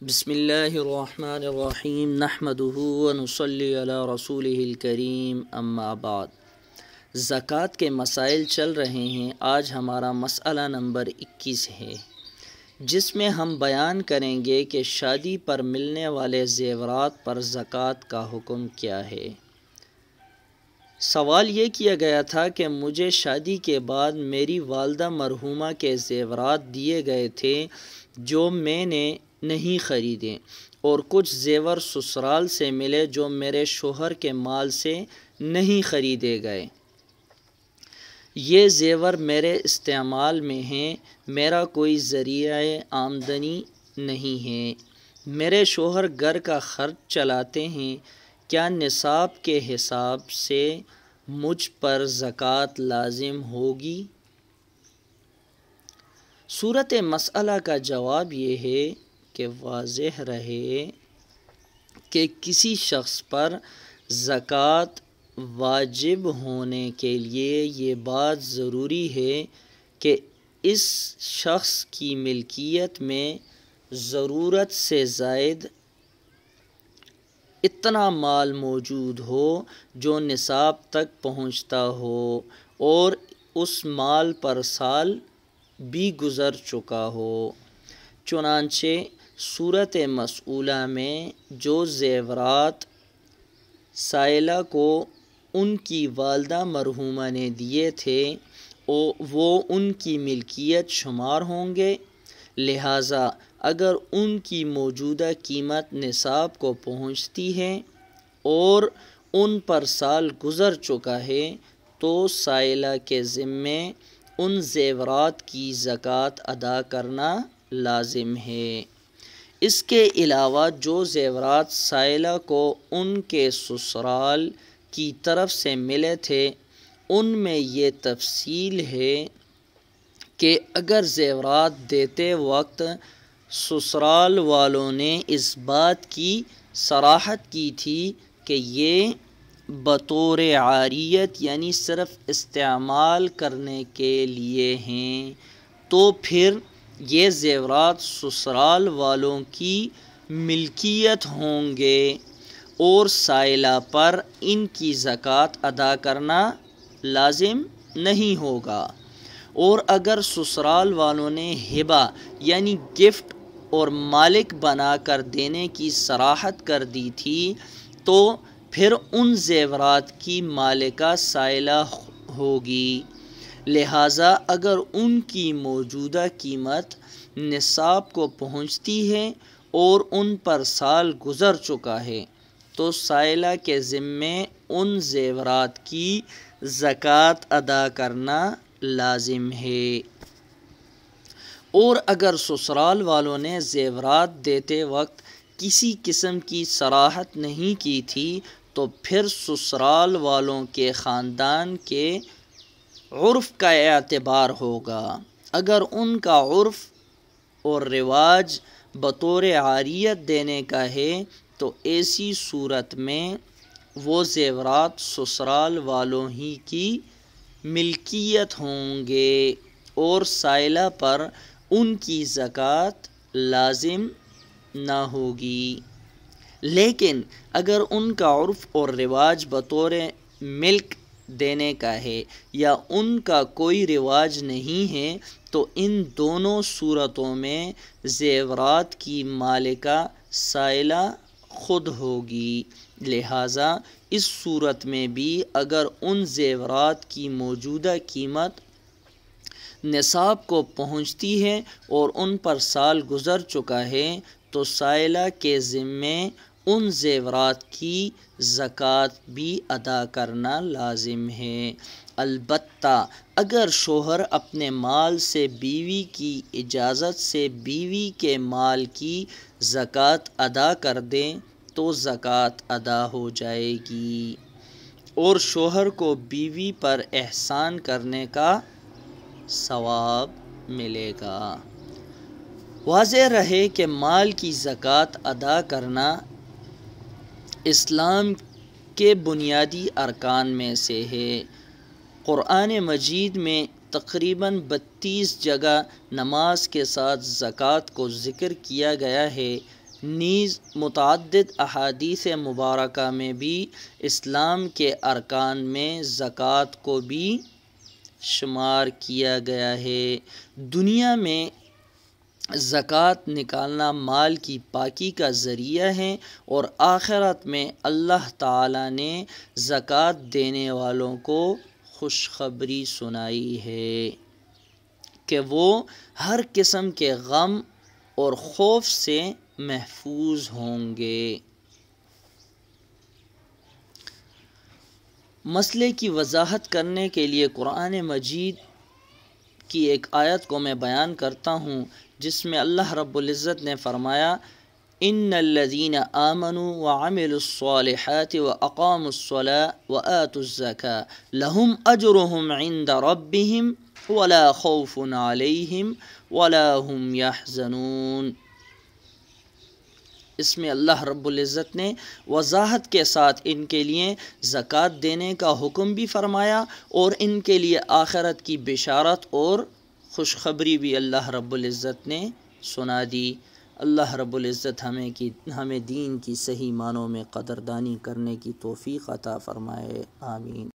بسم اللہ الرحمن الرحیم نحمدہ ونصلی علی رسولہ الکریم اما بعد۔ زکوٰۃ کے مسائل چل رہے ہیں۔ آج ہمارا مسئلہ نمبر 21 ہے، جس میں ہم بیان کریں گے کہ شادی پر ملنے والے زیورات پر زکوٰۃ کا حکم کیا ہے۔ سوال یہ کیا گیا تھا کہ مجھے شادی کے بعد میری والدہ مرحومہ کے زیورات دیے گئے تھے جو میں نے نہیں خریدے، اور کچھ زیور سسرال سے ملے جو میرے شوہر کے مال سے نہیں خریدے گئے۔ یہ زیور میرے استعمال میں ہیں، میرا کوئی ذریعہ آمدنی نہیں ہے، میرے شوہر گھر کا خرچ چلاتے ہیں، کیا نصاب کے حساب سے مجھ پر زکوٰۃ لازم ہوگی؟ صورت مسئلہ کا جواب یہ ہے کہ واضح رہے کہ کسی شخص پر زکوٰۃ واجب ہونے کے لیے یہ بات ضروری ہے کہ اس شخص کی ملکیت میں ضرورت سے زائد اتنا مال موجود ہو جو نصاب تک پہنچتا ہو، اور اس مال پر سال بھی گزر چکا ہو۔ چنانچہ صورت مسئولہ میں جو زیورات سائلہ کو ان کی والدہ مرحومہ نے دیے تھے وہ ان کی ملکیت شمار ہوں گے، لہٰذا اگر ان کی موجودہ قیمت نصاب کو پہنچتی ہے اور ان پر سال گزر چکا ہے تو سائلہ کے ذمے ان زیورات کی زکوٰۃ ادا کرنا لازم ہے۔ اس کے علاوہ جو زیورات سائلہ کو ان کے سسرال کی طرف سے ملے تھے ان میں یہ تفصیل ہے کہ اگر زیورات دیتے وقت سسرال والوں نے اس بات کی صراحت کی تھی کہ یہ بطور عاریت یعنی صرف استعمال کرنے کے لیے ہیں، تو پھر یہ زیورات سسرال والوں کی ملکیت ہوں گے اور سائلہ پر ان کی زکوٰۃ ادا کرنا لازم نہیں ہوگا۔ اور اگر سسرال والوں نے ہبہ یعنی گفٹ اور مالک بنا کر دینے کی صراحت کر دی تھی تو پھر ان زیورات کی مالکہ سائلہ ہوگی، لہٰذا اگر ان کی موجودہ قیمت نصاب کو پہنچتی ہے اور ان پر سال گزر چکا ہے تو سائلہ کے ذمے ان زیورات کی زکوٰۃ ادا کرنا لازم ہے۔ اور اگر سسرال والوں نے زیورات دیتے وقت کسی قسم کی صراحت نہیں کی تھی تو پھر سسرال والوں کے خاندان کے عرف کا اعتبار ہوگا۔ اگر ان کا عرف اور رواج بطور عاریت دینے کا ہے تو ایسی صورت میں وہ زیورات سسرال والوں ہی کی ملکیت ہوں گے اور سائلہ پر ان کی زکوٰۃ لازم نہ ہوگی۔ لیکن اگر ان کا عرف اور رواج بطور ملک دینے کا ہے یا ان کا کوئی رواج نہیں ہے تو ان دونوں صورتوں میں زیورات کی مالکہ سائلہ خود ہوگی، لہٰذا اس صورت میں بھی اگر ان زیورات کی موجودہ قیمت نصاب کو پہنچتی ہے اور ان پر سال گزر چکا ہے تو سائلہ کے ذمے ان زیورات کی زکوٰۃ بھی ادا کرنا لازم ہے۔ البتہ اگر شوہر اپنے مال سے بیوی کی اجازت سے بیوی کے مال کی زکوٰۃ ادا کر دے تو زکوٰۃ ادا ہو جائے گی اور شوہر کو بیوی پر احسان کرنے کا ثواب ملے گا۔ واضح رہے کہ مال کی زکوٰۃ ادا کرنا اسلام کے بنیادی ارکان میں سے ہے۔ قرآن مجید میں تقریباً 32 جگہ نماز کے ساتھ زکوٰۃ کو ذکر کیا گیا ہے، نیز متعدد احادیث مبارکہ میں بھی اسلام کے ارکان میں زکوٰۃ کو بھی شمار کیا گیا ہے۔ دنیا میں زکوٰۃ نکالنا مال کی پاکی کا ذریعہ ہے، اور آخرت میں اللہ تعالیٰ نے زکوٰۃ دینے والوں کو خوشخبری سنائی ہے کہ وہ ہر قسم کے غم اور خوف سے محفوظ ہوں گے۔ مسئلے کی وضاحت کرنے کے لیے قرآن مجید کی ایک آیت کو میں بیان کرتا ہوں، جس میں اللہ رب العزت نے فرمایا ان الذین آمنوا وعملوا الصالحات واقاموا الصلاة وآتوا الزکاة لهم اجرهم عند ربهم ولا خوف علیہم ولا هم يحزنون۔ اس میں اللہ رب العزت نے وضاحت کے ساتھ ان کے لیے زکوٰۃ دینے کا حکم بھی فرمایا، اور ان کے لیے آخرت کی بشارت اور خوشخبری بھی اللہ رب العزت نے سنا دی۔ اللہ رب العزت ہمیں دین کی صحیح معنوں میں قدردانی کرنے کی توفیق عطا فرمائے، آمین۔